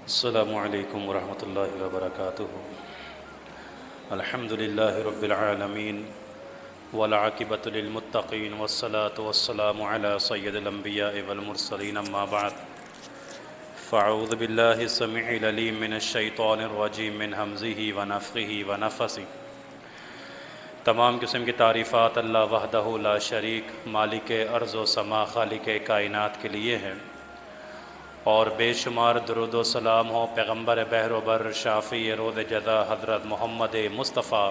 السلام علیکم ورحمۃ اللہ وبرکاتہ۔ الحمد للہ رب العالمین والعاقبۃ للمتقین والصلاة والسلام علی سید الانبیاء والمرسلین، اما بعد فاعوذ باللہ السمیع العلیم من الشیطان الرجیم من ہمزہ ونفخہ ونفثہ۔ تمام قسم کی تعریفات اللہ وحدہ لا شریک مالک ارض و سما خالق کائنات کے لیے ہیں، اور بے شمار درود و سلام ہو پیغمبر بحر و بر شافی روز جزا حضرت محمد مصطفیٰ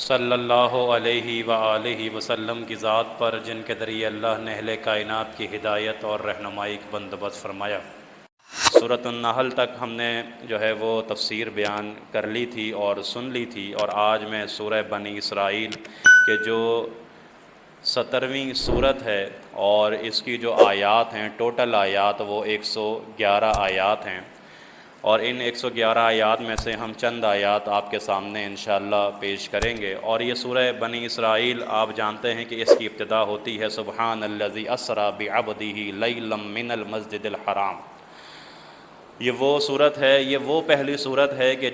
صلی اللہ علیہ وآلہ وسلم کی ذات پر، جن کے ذریعے اللہ نے اہل کائنات کی ہدایت اور رہنمائی کا بندوبست فرمایا۔ سورۃ النحل تک ہم نے جو ہے وہ تفسیر بیان کر لی تھی اور سن لی تھی، اور آج میں سورہ بنی اسرائیل کے جو 17ویں صورت ہے اور اس کی جو آیات ہیں، ٹوٹل آیات وہ 111 آیات ہیں، اور ان 111 آیات میں سے ہم چند آیات آپ کے سامنے انشاءاللہ پیش کریں گے۔ اور یہ سورہ بنی اسرائیل آپ جانتے ہیں کہ اس کی ابتدا ہوتی ہے سبحان الذی اسریٰ بعبدہ لیلا من المسجد الحرام۔ یہ وہ صورت ہے، یہ وہ پہلی صورت ہے کہ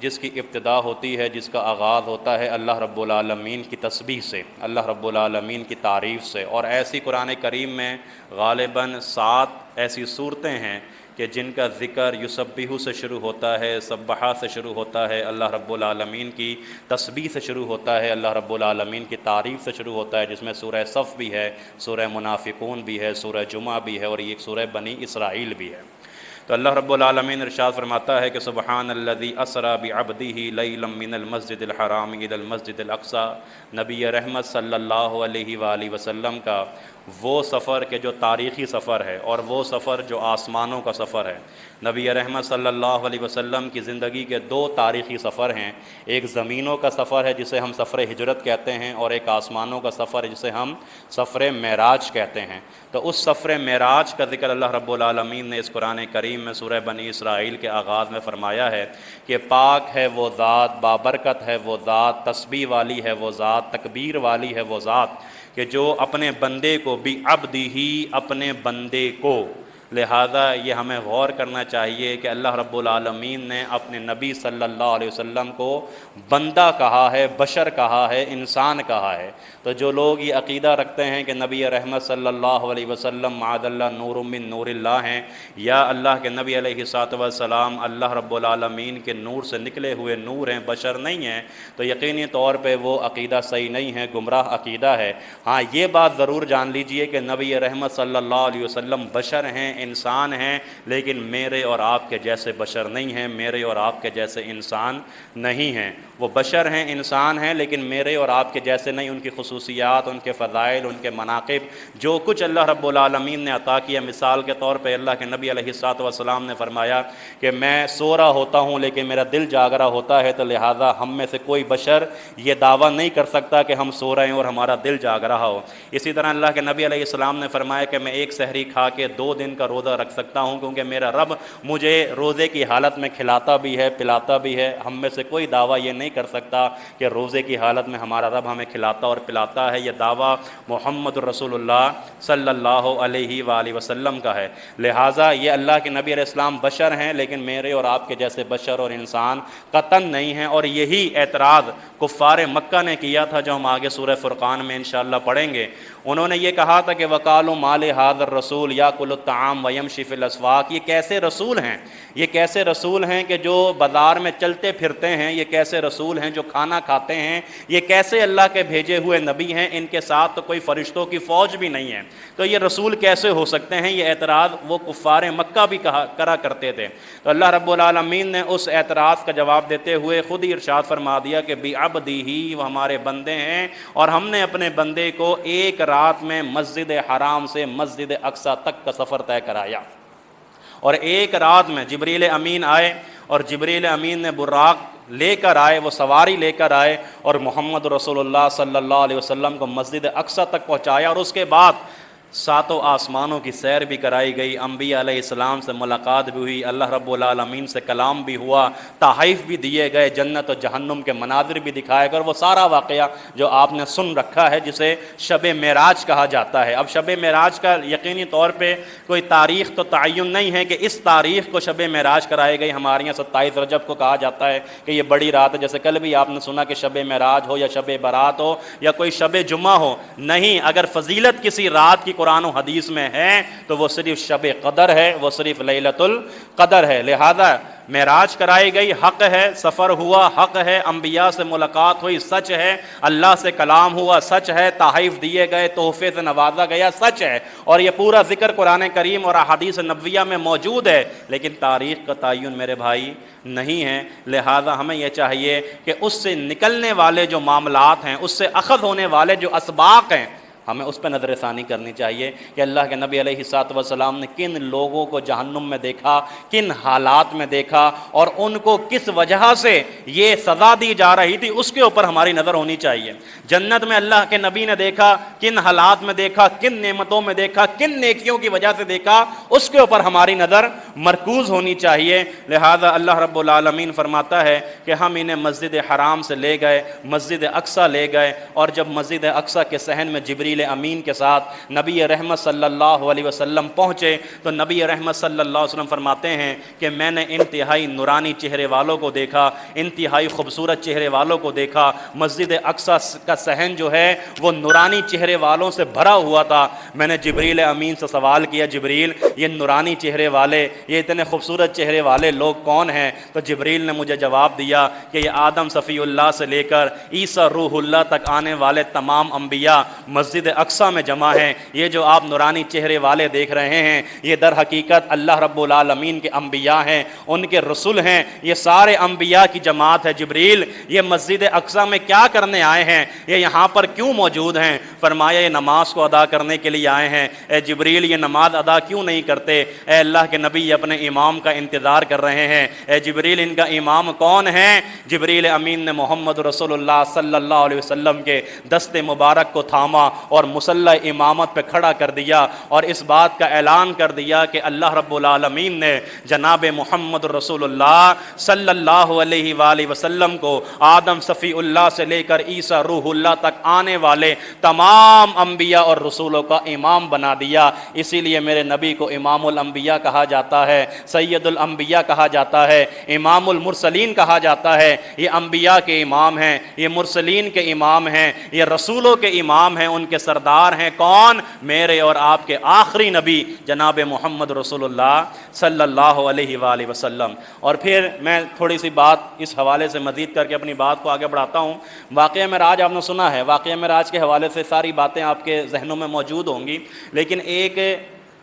جس کی ابتدا ہوتی ہے، جس کا آغاز ہوتا ہے اللہ رب العالمین کی تسبیح سے، اللہ رب العالمین کی تعریف سے۔ اور ایسی قرآن کریم میں غالباً 7 ایسی صورتیں ہیں کہ جن کا ذکر یسبح سے شروع ہوتا ہے، سبحہ سے شروع ہوتا ہے، اللہ رب العالمین کی تسبیح سے شروع ہوتا ہے، اللہ رب العالمین کی تعریف سے شروع ہوتا ہے، جس میں سورہ صف بھی ہے، سورہ منافقون بھی ہے، سورہ جمعہ بھی ہے، اور یہ ایک سورہ بنی اسرائیل بھی ہے۔ تو اللہ رب العالمین ارشاد فرماتا ہے کہ سبحان الذی اسریٰ بعبدہ لیلا من المسجد الحرام الی المسجد الاقصی۔ نبی رحمت صلی اللہ علیہ وآلہ وسلم کا وہ سفر کہ جو تاریخی سفر ہے، اور وہ سفر جو آسمانوں کا سفر ہے۔ نبی رحمت صلی اللہ علیہ وسلم کی زندگی کے 2 تاریخی سفر ہیں، ایک زمینوں کا سفر ہے جسے ہم سفر ہجرت کہتے ہیں، اور ایک آسمانوں کا سفر ہے جسے ہم سفر معراج کہتے ہیں۔ تو اس سفر معراج کا ذکر اللہ رب العالمین نے اس قرآن کریم میں سورہ بنی اسرائیل کے آغاز میں فرمایا ہے کہ پاک ہے وہ ذات، بابرکت ہے وہ ذات، تسبیح والی ہے وہ ذات، تکبیر والی ہے وہ ذات، کہ جو اپنے بندے کو بعبدہ، اپنے بندے کو، لہذا یہ ہمیں غور کرنا چاہیے کہ اللہ رب العالمین نے اپنے نبی صلی اللہ علیہ وسلم کو بندہ کہا ہے، بشر کہا ہے، انسان کہا ہے۔ تو جو لوگ یہ عقیدہ رکھتے ہیں کہ نبی رحمت صلی اللہ علیہ وسلم معاذ اللہ نور من نور اللہ ہیں، یا اللہ کے نبی علیہ الصلوۃ والسلام اللہ رب العالمین کے نور سے نکلے ہوئے نور ہیں، بشر نہیں ہیں، تو یقینی طور پہ وہ عقیدہ صحیح نہیں ہے، گمراہ عقیدہ ہے۔ ہاں یہ بات ضرور جان لیجئے کہ نبی رحمت صلی اللہ علیہ وسلم بشر ہیں، انسان ہیں، لیکن میرے اور آپ کے جیسے بشر نہیں ہیں، میرے اور آپ کے جیسے انسان نہیں ہیں۔ وہ بشر ہیں، انسان ہیں، لیکن میرے اور آپ کے جیسے نہیں۔ ان کی خصوصیات، ان کے فضائل، ان کے مناقب، جو کچھ اللہ رب العالمین نے عطا کیا، مثال کے طور پہ اللہ کے نبی علیہ الصلوۃ والسلام نے فرمایا کہ میں سو رہا ہوتا ہوں لیکن میرا دل جاگ رہا ہوتا ہے، تو لہٰذا ہم میں سے کوئی بشر یہ دعویٰ نہیں کر سکتا کہ ہم سو رہے ہیں اور ہمارا دل جاگ رہا ہو۔ اسی طرح اللہ کے نبی علیہ السلام نے فرمایا کہ میں ایک سحری کھا کے 2 دن کا روزہ رکھ سکتا ہوں، کیونکہ میرا رب مجھے روزے کی حالت میں کھلاتا بھی ہے، پلاتا بھی ہے۔ ہم میں سے کوئی دعویٰ یہ نہیں کر سکتا کہ روزے کی حالت میں ہمارا رب ہمیں کھلاتا اور پلاتا ہے۔ یہ دعویٰ محمد رسول اللہ صلی اللہ علیہ وآلہ وسلم کا ہے۔ لہٰذا یہ اللہ کے نبی علیہ السلام بشر ہیں، لیکن میرے اور آپ کے جیسے بشر اور انسان قطعاً نہیں ہیں۔ اور یہی اعتراض کفار مکہ نے کیا تھا، جو ہم آگے سورہ فرقان میں انشاءاللہ پڑھیں گے۔ انہوں نے یہ کہا تھا کہ وَقَالُوا مَا لِهَٰذَا الرَّسُولِ يَأْكُلُ الطَّعَامَ وَيَمْشِي فِي الْأَسْوَاقِ۔ یہ کیسے رسول ہیں، یہ کیسے رسول ہیں کہ جو بازار میں چلتے پھرتے ہیں، یہ کیسے رسول ہیں جو کھانا کھاتے ہیں، یہ کیسے اللہ کے بھیجے ہوئے نبی ہیں، ان کے ساتھ تو کوئی فرشتوں کی فوج بھی نہیں ہے، تو یہ رسول کیسے ہو سکتے ہیں؟ یہ اعتراض وہ کفار مکہ بھی کرا کرتے تھے۔ تو اللہ رب العالمین نے اس اعتراض کا جواب دیتے ہوئے خود ہی ارشاد فرما دیا کہ بعبدہ، وہ ہمارے بندے ہیں، اور ہم نے اپنے بندے کو ایک رات میں مسجد حرام سے مسجد اقصی تک کا سفر طے کرایا۔ اور ایک رات میں جبریل امین آئے، اور جبریل امین نے براق لے کر آئے، وہ سواری لے کر آئے، اور محمد رسول اللہ صلی اللہ علیہ وسلم کو مسجد اقصی تک پہنچایا۔ اور اس کے بعد ساتوں آسمانوں کی سیر بھی کرائی گئی، انبیاء علیہ السلام سے ملاقات بھی ہوئی، اللہ رب العالمین سے کلام بھی ہوا، تحائف بھی دیے گئے، جنت و جہنم کے مناظر بھی دکھائے گئے، اور وہ سارا واقعہ جو آپ نے سن رکھا ہے جسے شب معراج کہا جاتا ہے۔ اب شب معراج کا یقینی طور پہ کوئی تاریخ تو تعین نہیں ہے کہ اس تاریخ کو شب معراج کرائی گئی، ہمارے یہاں 27 رجب کو کہا جاتا ہے کہ یہ بڑی رات ہے، جیسے کل بھی آپ نے سنا کہ شب معراج ہو یا شب برات ہو یا کوئی شب جمعہ ہو، نہیں، اگر فضیلت کسی رات کی قرآن و حدیث میں ہے تو وہ صرف شب قدر ہے، وہ صرف لیلۃ القدر ہے۔ لہذا معراج کرائی گئی، حق ہے، سفر ہوا، حق ہے، انبیاء سے ملاقات ہوئی، سچ ہے، اللہ سے کلام ہوا، سچ ہے، تحائف دیے گئے، تحفے سے نوازا گیا، سچ ہے، اور یہ پورا ذکر قرآن کریم اور احادیث نبویہ میں موجود ہے، لیکن تاریخ کا تعین میرے بھائی نہیں ہے۔ لہذا ہمیں یہ چاہیے کہ اس سے نکلنے والے جو معاملات ہیں، اس سے اخذ ہونے والے جو اسباق ہیں، ہمیں اس پہ نظر ثانی کرنی چاہیے کہ اللہ کے نبی علیہ الصلوۃ والسلام نے کن لوگوں کو جہنم میں دیکھا، کن حالات میں دیکھا، اور ان کو کس وجہ سے یہ سزا دی جا رہی تھی، اس کے اوپر ہماری نظر ہونی چاہیے۔ جنت میں اللہ کے نبی نے دیکھا، کن حالات میں دیکھا، کن نعمتوں میں دیکھا، کن نیکیوں کی وجہ سے دیکھا، اس کے اوپر ہماری نظر مرکوز ہونی چاہیے۔ لہذا اللہ رب العالمین فرماتا ہے کہ ہم انہیں مسجد حرام سے لے گئے، مسجد اقصیٰ لے گئے، اور جب مسجد اقصیٰ کے صحن میں جبریل امین کے ساتھ نبی رحمت صلی اللہ علیہ وسلم پہنچے تو نبی رحمت صلی اللہ علیہ وسلم فرماتے ہیں کہ میں نے انتہائی نورانی چہرے والوں کو دیکھا، انتہائی خوبصورت چہرے والوں کو دیکھا۔ مسجد اقصیٰ کا صحن جو ہے وہ نورانی چہرے والوں سے بھرا ہوا تھا۔ میں نے جبریل امین سے سوال کیا، جبریل، یہ نورانی چہرے والے، یہ اتنے خوبصورت چہرے والے لوگ کون ہیں؟ تو جبریل نے مجھے جواب دیا کہ یہ آدم صفی اللہ سے لے کر عیسیٰ روح اللہ تک آنے والے تمام انبیاء مسجد اقصیٰ میں جمع ہیں۔ یہ جو آپ نورانی چہرے والے دیکھ رہے ہیں، یہ در حقیقت اللہ رب العالمین کے انبیاء ہیں، ان کے رسول ہیں، یہ سارے انبیاء کی جماعت ہے۔ جبریل، یہ مسجد اقصیٰ میں کیا کرنے آئے ہیں؟ یہ یہاں پر کیوں موجود ہیں؟ فرمایا یہ نماز کو ادا کرنے کے لیے آئے ہیں۔ اے جبریل، یہ نماز ادا کیوں نہیں کرتے؟ اے اللہ کے نبی، یہ اپنے امام کا انتظار کر رہے ہیں۔ اے جبریل، ان کا امام کون ہے؟ جبریل امین نے محمد رسول اللہ صلی اللہ علیہ وسلم کے دست مبارک کو تھاما اور مصلی امامت پہ کھڑا کر دیا، اور اس بات کا اعلان کر دیا کہ اللہ رب العالمین نے جناب محمد رسول اللہ صلی اللہ علیہ وآلہ وسلم کو آدم صفی اللہ سے لے کر عیسیٰ روح اللہ تک آنے والے تمام انبیاء اور رسولوں کا امام بنا دیا۔ اسی لیے میرے نبی کو امام الانبیاء کہا جاتا ہے، سید الانبیاء کہا جاتا ہے، امام المرسلین کہا جاتا ہے۔ یہ انبیاء کے امام ہیں، یہ مرسلین کے امام ہیں، یہ رسولوں کے امام ہیں، ان کے سردار ہیں کون؟ میرے اور آپ کے آخری نبی جناب محمد رسول اللہ صلی اللہ علیہ وآلہ وسلم۔ اور پھر میں تھوڑی سی بات اس حوالے سے مزید کر کے اپنی بات کو آگے بڑھاتا ہوں۔ واقعہ معراج آپ نے سنا ہے، واقعہ معراج کے حوالے سے ساری باتیں آپ کے ذہنوں میں موجود ہوں گی، لیکن ایک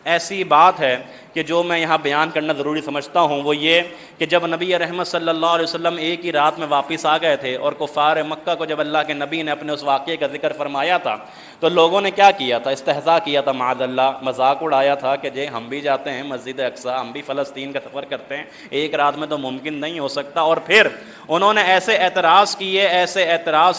ایسی بات ہے کہ جو میں یہاں بیان کرنا ضروری سمجھتا ہوں، وہ یہ کہ جب نبی رحمت صلی اللہ علیہ وسلم ایک ہی رات میں واپس آ گئے تھے، اور کفار مکہ کو جب اللہ کے نبی نے اپنے اس واقعے کا ذکر فرمایا تھا تو لوگوں نے کیا کیا تھا؟ استہزاء کیا تھا، معاذ اللہ، مذاق اڑایا تھا کہ جی ہم بھی جاتے ہیں مسجد اقصیٰ، ہم بھی فلسطین کا سفر کرتے ہیں، ایک رات میں تو ممکن نہیں ہو سکتا۔ اور پھر انہوں نے ایسے اعتراض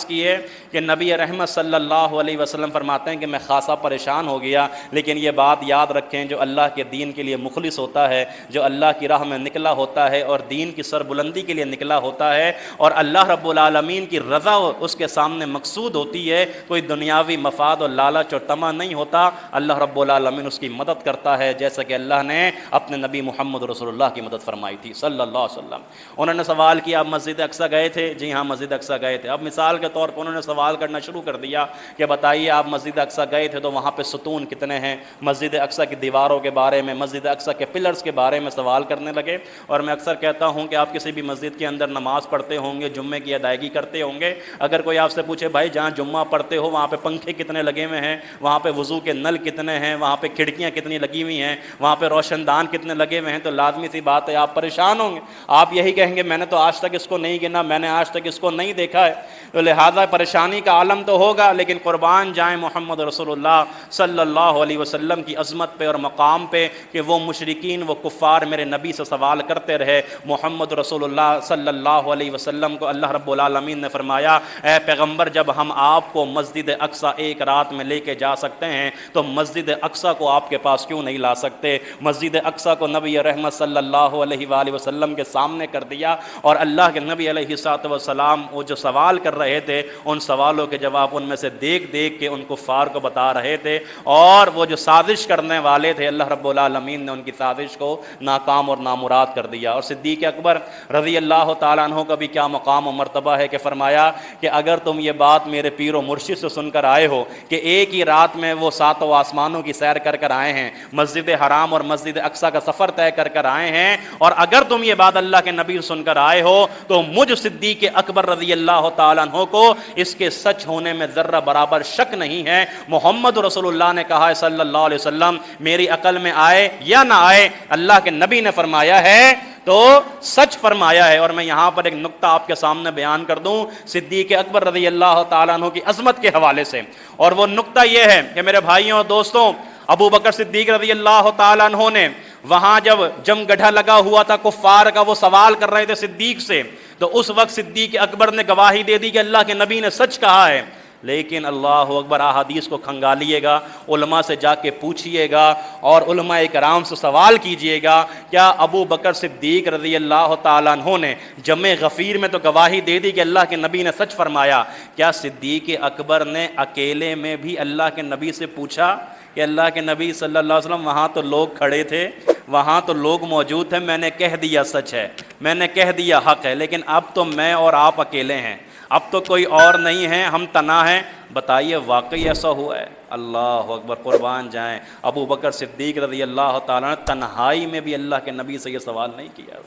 کیے کہ نبی رحمت صلی اللہ علیہ وسلم فرماتے ہیں کہ میں خاصا پریشان ہو گیا، لیکن یہ بات یاد رکھیں، جو اللہ کے دین کے لیے مخلص ہوتا ہے، جو اللہ کی راہ میں نکلا ہوتا ہے اور دین کی سربلندی کے لیے نکلا ہوتا ہے، اور اللہ رب العالمین کی رضا اس کے سامنے مقصود ہوتی ہے، کوئی دنیاوی مفاد اور لالچ اور طمع نہیں ہوتا، اللہ رب العالمین اس کی مدد کرتا ہے، جیسا کہ اللہ نے اپنے نبی محمد رسول اللہ کی مدد فرمائی تھی صلی اللہ علیہ وسلم۔ انہوں نے سوال کیا، آپ مسجد اقصیٰ گئے تھے؟ جی ہاں مسجد اقصیٰ گئے تھے۔ اب مثال کے طور پر انہوں نے سوال کرنا شروع کر دیا کہ بتائیے آپ مسجد اقصیٰ گئے تھے تو وہاں پہ ستون کتنے ہیں؟ مسجد اقصیٰ کی دیواروں کے بارے میں، مسجد اقصیٰ کے پلرز کے بارے میں سوال کرنے لگے۔ اور میں اکثر کہتا ہوں کہ آپ کسی بھی مسجد کے اندر نماز پڑھتے ہوں گے، جمعے کی ادائیگی کرتے ہوں گے، اگر کوئی آپ سے پوچھے بھائی جہاں جمعہ پڑھتے ہو وہاں پہ پنکھے کتنے لگے ہوئے ہیں، وہاں پہ وضو کے نل کتنے ہیں، وہاں پہ کھڑکیاں کتنی لگی ہوئی ہیں، وہاں پہ روشن دان کتنے لگے ہوئے ہیں، تو لازمی سی بات ہے آپ پریشان ہوں گے، آپ یہی کہیں گے میں نے تو آج تک اس کو نہیں گنا، میں نے آج تک اس کو نہیں دیکھا ہے، تو لہذا پریشانی کا عالم تو ہوگا، لیکن قربان جائیں محمد رسول اللہ صلی اللہ علیہ وسلم کی عظمت پہ اور مقام پہ کہ وہ وہ مشرکین وہ کفار میرے نبی سے سوال کرتے رہے۔ محمد رسول اللہ صلی اللہ علیہ وسلم کو اللہ رب العالمین نے فرمایا اے پیغمبر جب ہم آپ کو مسجد اقصیٰ ایک رات میں لے کے جا سکتے ہیں تو مسجد اقصیٰ کو آپ کے پاس کیوں نہیں لا سکتے؟ مسجد اقصیٰ کو نبی رحمت صلی اللہ علیہ وآلہ وسلم کے سامنے کر دیا، اور اللہ کے نبی علیہ الصلوۃ والسلام وہ جو سوال کر رہے تھے ان سوالوں کے جواب ان میں سے دیکھ دیکھ کے ان کفار کو بتا رہے تھے، اور وہ جو سازش کرنے والے تھے اللہ رب العالمین نے ان کی سازش کو ناکام اور نامراد کر دیا۔ اور صدیق اکبر رضی اللہ تعالیٰ عنہ کا بھی کیا مقام و مرتبہ ہے کہ فرمایا کہ اگر تم یہ بات میرے پیر و مرشد سے سن کر آئے ہو کہ ایک ہی رات میں وہ ساتوں آسمانوں کی سیر کر کر آئے ہیں، مسجد حرام اور مسجد اقصیٰ کا سفر طے کر کر آئے ہیں، اور اگر تم یہ بات اللہ کے نبی سے سن کر آئے ہو تو مجھ صدیق اکبر رضی اللہ تعالیٰ عنہ کو اس کے سچ ہونے میں ذرہ برابر شک نہیں ہے۔ محمد رسول اللہ نے کہا ہے صلی اللہ علیہ وسلم میری عقل میں آئے یا نہ آئے، اللہ کے نبی نے فرمایا ہے تو سچ فرمایا ہے۔ اور میں یہاں پر ایک نقطہ آپ کے سامنے بیان کر دوں صدیق اکبر رضی اللہ تعالیٰ عنہ کی عظمت کے حوالے سے، اور وہ نقطہ یہ ہے کہ میرے بھائیوں اور دوستوں، ابو بکر صدیق رضی اللہ تعالیٰ عنہ نے وہاں جب جم گڈھا لگا ہوا تھا کفار کا، وہ سوال کر رہے تھے صدیق سے، تو اس وقت صدیق اکبر نے گواہی دے دی کہ اللہ کے نبی نے سچ کہا ہے۔ لیکن اللہ اکبر، احادیث کو کھنگالیے گا، علماء سے جا کے پوچھئے گا اور علماء کرام سے سوال کیجئے گا، کیا ابو بکر صدیق رضی اللہ تعالیٰ عنہ نے جمع غفیر میں تو گواہی دے دی کہ اللہ کے نبی نے سچ فرمایا، کیا صدیق اکبر نے اکیلے میں بھی اللہ کے نبی سے پوچھا کہ اللہ کے نبی صلی اللہ علیہ وسلم وہاں تو لوگ کھڑے تھے، وہاں تو لوگ موجود تھے، میں نے کہہ دیا سچ ہے، میں نے کہہ دیا حق ہے، لیکن اب تو میں اور آپ اکیلے ہیں، اب تو کوئی اور نہیں ہے، ہم تنہا ہیں، بتائیے واقعی ایسا ہوا ہے؟ اللہ اکبر، قربان جائیں، ابو بکر صدیق رضی اللہ تعالیٰ نے تنہائی میں بھی اللہ کے نبی سے یہ سوال نہیں کیا،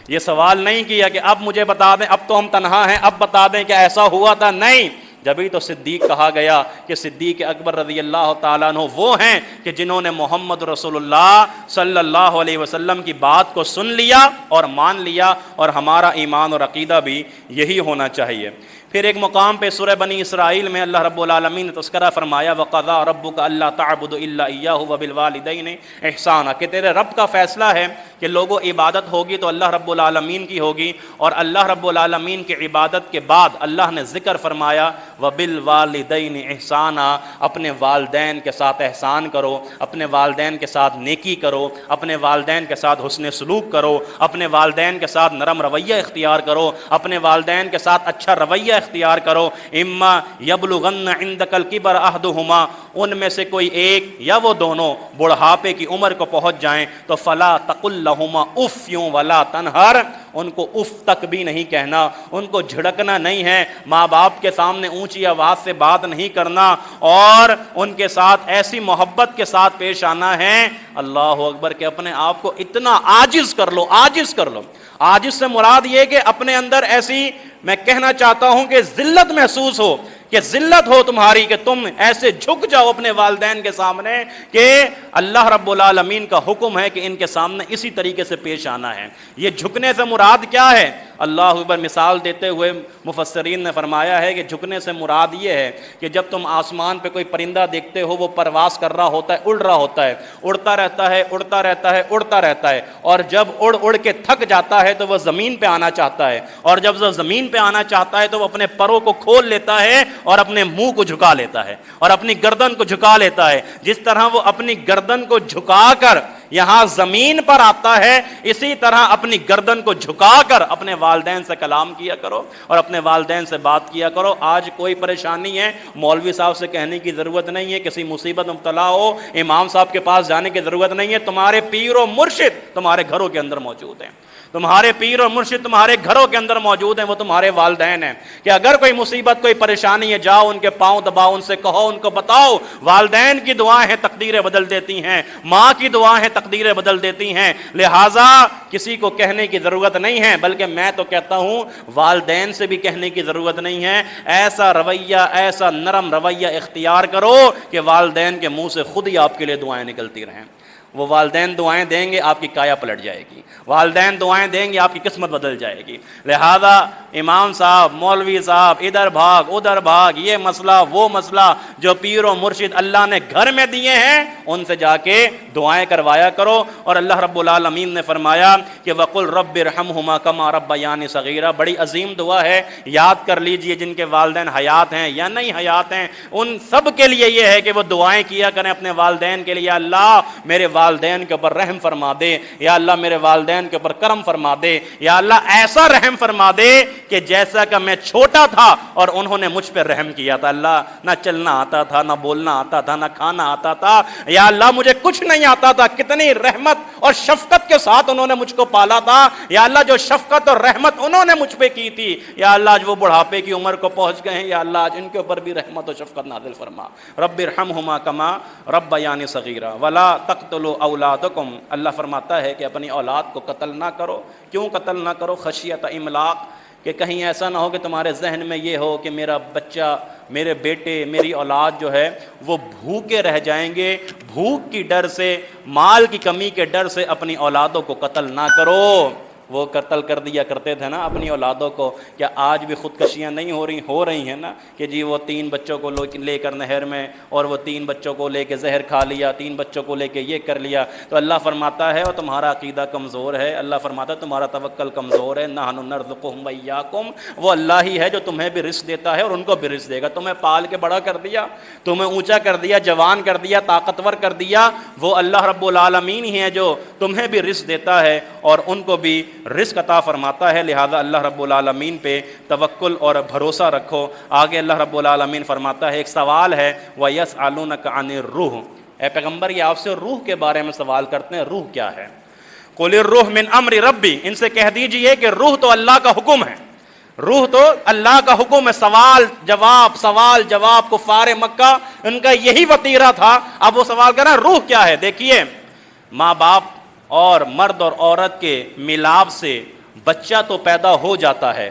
یہ سوال نہیں کیا کہ اب مجھے بتا دیں، اب تو ہم تنہا ہیں، اب بتا دیں کہ ایسا ہوا تھا، نہیں۔ جبھی تو صدیق کہا گیا کہ صدیق اکبر رضی اللہ تعالیٰ عنہ وہ ہیں کہ جنہوں نے محمد رسول اللہ صلی اللہ علیہ وسلم کی بات کو سن لیا اور مان لیا، اور ہمارا ایمان اور عقیدہ بھی یہی ہونا چاہیے۔ پھر ایک مقام پہ سورہ بنی اسرائیل میں اللہ رب العالمین نے تذکرہ فرمایا وَقَضَىٰ رَبُّكَ أَلَّا تَعْبُدُوا إِلَّا إِيَّاهُ وَبِالْوَالِدَيْنِ إِحْسَانًا، کہ تیرے رب کا فیصلہ ہے کہ لوگوں عبادت ہوگی تو اللہ رب العالمین کی ہوگی، اور اللہ رب العالمین کی عبادت کے بعد اللہ نے ذکر فرمایا وَبِالْوَالِدَيْنِ إِحْسَانًا، اپنے والدین کے ساتھ احسان کرو، اپنے والدین کے ساتھ نیکی کرو، اپنے والدین کے ساتھ حسن سلوک کرو، اپنے والدین کے ساتھ نرم رویہ اختیار کرو، اپنے والدین کے ساتھ اچھا رویہ اختیار کرو۔ اما یبلغن عندک الکبر احدہما، ان میں سے کوئی ایک یا وہ دونوں بڑھاپے کی عمر کو پہنچ جائیں تو فلا تقل لہما اف یوں ولا تنہر، ان کو اف تک بھی نہیں کہنا، ان کو جھڑکنا نہیں ہے، ماں باپ کے سامنے اونچی آواز سے بات نہیں کرنا، اور ان کے ساتھ ایسی محبت کے ساتھ پیش آنا ہے، اللہ اکبر، کہ اپنے آپ کو اتنا عاجز کر لو، عاجز کر لو۔ عاجز سے مراد یہ کہ اپنے اندر ایسی، میں کہنا چاہتا ہوں کہ ذلت محسوس ہو، کہ ذلت ہو تمہاری کہ تم ایسے جھک جاؤ اپنے والدین کے سامنے کہ اللہ رب العالمین کا حکم ہے کہ ان کے سامنے اسی طریقے سے پیش آنا ہے۔ یہ جھکنے سے مراد کیا ہے؟ اللہ اکبر، مثال دیتے ہوئے مفسرین نے فرمایا ہے کہ جھکنے سے مراد یہ ہے کہ جب تم آسمان پہ کوئی پرندہ دیکھتے ہو، وہ پرواز کر رہا ہوتا ہے، اڑ رہا ہوتا ہے، اڑتا رہتا ہے، اڑتا رہتا ہے، اڑتا رہتا ہے، اور جب اڑ اڑ کے تھک جاتا ہے تو وہ زمین پہ آنا چاہتا ہے، اور جب وہ زمین پہ آنا چاہتا ہے تو وہ اپنے پروں کو کھول لیتا ہے اور اپنے منہ کو جھکا لیتا ہے اور اپنی گردن کو جھکا لیتا ہے۔ جس طرح وہ اپنی گردن کو جھکا کر یہاں زمین پر آتا ہے، اسی طرح اپنی گردن کو جھکا کر اپنے والدین سے کلام کیا کرو اور اپنے والدین سے بات کیا کرو۔ آج کوئی پریشانی ہے، مولوی صاحب سے کہنے کی ضرورت نہیں ہے، کسی مصیبت میں مبتلا ہو امام صاحب کے پاس جانے کی ضرورت نہیں ہے، تمہارے پیر و مرشد تمہارے گھروں کے اندر موجود ہیں، تمہارے پیر اور مرشد تمہارے گھروں کے اندر موجود ہیں، وہ تمہارے والدین ہیں، کہ اگر کوئی مصیبت کوئی پریشانی ہے جاؤ ان کے پاؤں دباؤ، ان سے کہو، ان کو بتاؤ۔ والدین کی دعائیں ہیں تقدیریں بدل دیتی ہیں، ماں کی دعائیں ہیں تقدیریں بدل دیتی ہیں، لہٰذا کسی کو کہنے کی ضرورت نہیں ہے، بلکہ میں تو کہتا ہوں والدین سے بھی کہنے کی ضرورت نہیں ہے۔ ایسا رویہ، ایسا نرم رویہ اختیار کرو کہ والدین کے منہ سے خود ہی آپ کے لیے دعائیں نکلتی رہیں۔ وہ والدین دعائیں دیں گے آپ کی کایا پلٹ جائے گی، والدین دعائیں دیں گے آپ کی قسمت بدل جائے گی۔ لہذا امام صاحب، مولوی صاحب، ادھر بھاگ ادھر بھاگ، یہ مسئلہ وہ مسئلہ جو پیر و مرشد اللہ نے گھر میں دیے ہیں ان سے جا کے دعائیں کروایا کرو۔ اور اللہ رب العالمین نے فرمایا کہ وَقُلْ رَبِّ ارْحَمْهُمَا كَمَا رَبَّيَانِي صَغِيرًا، بڑی عظیم دعا ہے، یاد کر لیجئے جن کے والدین حیات ہیں یا نہیں حیات ہیں ان سب کے لیے یہ ہے کہ وہ دعائیں کیا کریں اپنے والدین کے لیے، یا اللہ میرے والدین کے اوپر رحم فرما دے، یا اللہ میرے والدین کے اوپر کرم فرما دے، یا اللہ ایسا رحم فرما دے کہ جیسا کہ میں چھوٹا تھا اور انہوں نے مجھ پہ رحم کیا تھا، اللہ نہ چلنا آتا تھا، نہ بولنا آتا تھا، نہ کھانا آتا تھا، یا اللہ مجھے کچھ نہیں آتا تھا، کتنی رحمت اور شفقت کے ساتھ انہوں نے مجھ کو پالا تھا، یا اللہ جو شفقت اور رحمت انہوں نے مجھ پہ کی تھی، یا اللہ آج وہ بڑھاپے کی عمر کو پہنچ گئے ہیں، یا اللہ آج ان کے اوپر بھی رحمت و شفقت نازل فرما۔ رب ارحمہما کما ربیانی صغیرا ولا تقتلوا اولادکم، اللہ فرماتا ہے کہ اپنی اولاد کو قتل نہ کرو۔ کیوں قتل نہ کرو؟ خشیت املاق، کہ کہیں ایسا نہ ہو کہ تمہارے ذہن میں یہ ہو کہ میرا بچہ، میرے بیٹے، میری اولاد جو ہے وہ بھوکے رہ جائیں گے، بھوک کی ڈر سے، مال کی کمی کے ڈر سے اپنی اولادوں کو قتل نہ کرو۔ وہ قتل کر دیا کرتے تھے نا اپنی اولادوں کو، کیا آج بھی خودکشیاں نہیں ہو رہی ہیں نا، کہ جی وہ 3 بچوں کو لے کر نہر میں، اور وہ 3 بچوں کو لے کے زہر کھا لیا، 3 بچوں کو لے کے یہ کر لیا۔ تو اللہ فرماتا ہے اور تمہارا عقیدہ کمزور ہے، اللہ فرماتا ہے تمہارا توکل کمزور ہے، نحن نرزقہم وایاکم، وہ اللہ ہی ہے جو تمہیں بھی رزق دیتا ہے اور ان کو بھی رزق دے گا۔ تمہیں پال کے بڑا کر دیا، تمہیں اونچا کر دیا، جوان کر دیا، طاقتور کر دیا، وہ اللہ رب العالمین ہی ہے جو تمہیں بھی رزق دیتا ہے اور ان کو بھی رزق عطا فرماتا ہے۔ لہذا اللہ رب العالمین پہ توکل اور بھروسہ رکھو۔ آگے اللہ رب العالمین فرماتا ہے، ایک سوال ہے وَيَسْأَلُونَكَ عَنِ الرُّوحِ، اے پیغمبر یہ آپ سے روح کے بارے میں سوال کرتے ہیں، روح کیا ہے؟ قُلِ الرُّوحُ مِنْ أَمْرِ رَبِّي، ان سے کہہ دیجئے کہ روح تو اللہ کا حکم ہے، روح تو اللہ کا حکم ہے۔ سوال جواب کفار مکہ ان کا یہی وتیرہ تھا۔ اب وہ سوال کر رہے ہیں روح کیا ہے؟ دیکھیے، ماں باپ اور مرد اور عورت کے ملاپ سے بچہ تو پیدا ہو جاتا ہے،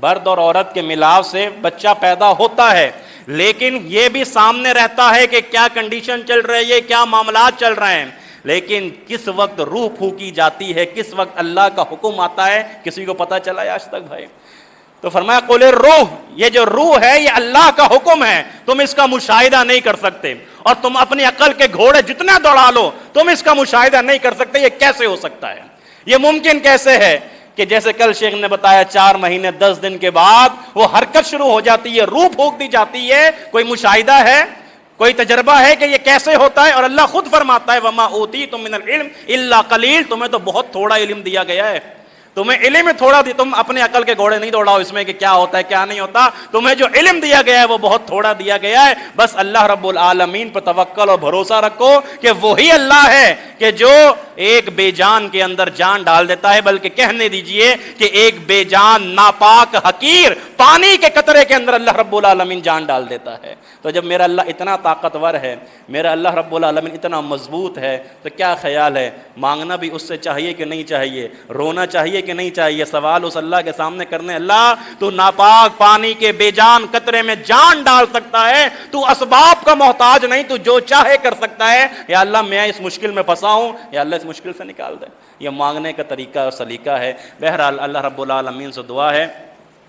مرد اور عورت کے ملاپ سے بچہ پیدا ہوتا ہے، لیکن یہ بھی سامنے رہتا ہے کہ کیا کنڈیشن چل رہی ہے، کیا معاملات چل رہے ہیں۔ لیکن کس وقت روح پھونکی جاتی ہے، کس وقت اللہ کا حکم آتا ہے، کسی کو پتہ چلا ہے آج تک بھائی؟ تو فرمایا قُلِ الرُّوحُ، یہ جو روح ہے یہ اللہ کا حکم ہے، تم اس کا مشاہدہ نہیں کر سکتے، اور تم اپنی عقل کے گھوڑے جتنا دوڑا لو تم اس کا مشاہدہ نہیں کر سکتے۔ یہ کیسے ہو سکتا ہے؟ یہ ممکن کیسے ہے کہ جیسے کل شیخ نے بتایا 4 مہینے 10 دن کے بعد وہ حرکت شروع ہو جاتی ہے، روح پھونک دی جاتی ہے، کوئی مشاہدہ ہے، کوئی تجربہ ہے کہ یہ کیسے ہوتا ہے؟ اور اللہ خود فرماتا ہے وَمَا أُوتِيتُم مِّنَ الْعِلْمِ إِلَّا قَلِيلٌ، تمہیں تو بہت تھوڑا علم دیا گیا ہے، تمہیں علم تھوڑا دی، تم اپنے عقل کے گھوڑے نہیں دوڑاؤ اس میں کہ کیا ہوتا ہے کیا نہیں ہوتا، تمہیں جو علم دیا گیا ہے وہ بہت تھوڑا دیا گیا ہے۔ بس اللہ رب العالمین پر توکل اور بھروسہ رکھو کہ وہی اللہ ہے کہ جو ایک بے جان کے اندر جان ڈال دیتا ہے، بلکہ کہنے دیجئے کہ ایک بے جان ناپاک حقیر پانی کے قطرے کے اندر اللہ رب العالمین جان ڈال دیتا ہے۔ تو جب میرا اللہ اتنا طاقتور ہے، میرا اللہ رب العالمین اتنا مضبوط ہے، تو کیا خیال ہے مانگنا بھی اس سے چاہیے کہ نہیں چاہیے، رونا چاہیے کہ نہیں چاہیے، سوال اس اللہ کے سامنے کرنے، اللہ تو ناپاک پانی کے بے جان قطرے میں جان ڈال سکتا ہے، تو اسباب کا محتاج نہیں، تو جو چاہے کر سکتا ہے، یا اللہ میں اس مشکل میں پھنسا ہوں، یا اللہ اس مشکل سے نکال دے۔ یہ مانگنے کا طریقہ اور سلیقہ ہے۔ بہرحال اللہ رب العالمین سے دعا ہے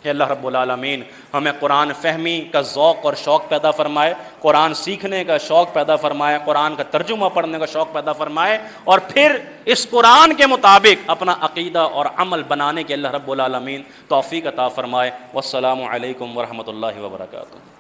کہ اللہ رب العالمین ہمیں قرآن فہمی کا ذوق اور شوق پیدا فرمائے، قرآن سیکھنے کا شوق پیدا فرمائے، قرآن کا ترجمہ پڑھنے کا شوق پیدا فرمائے، اور پھر اس قرآن کے مطابق اپنا عقیدہ اور عمل بنانے کے اللہ رب العالمین توفیق عطا فرمائے۔ والسلام علیکم ورحمۃ اللہ وبرکاتہ۔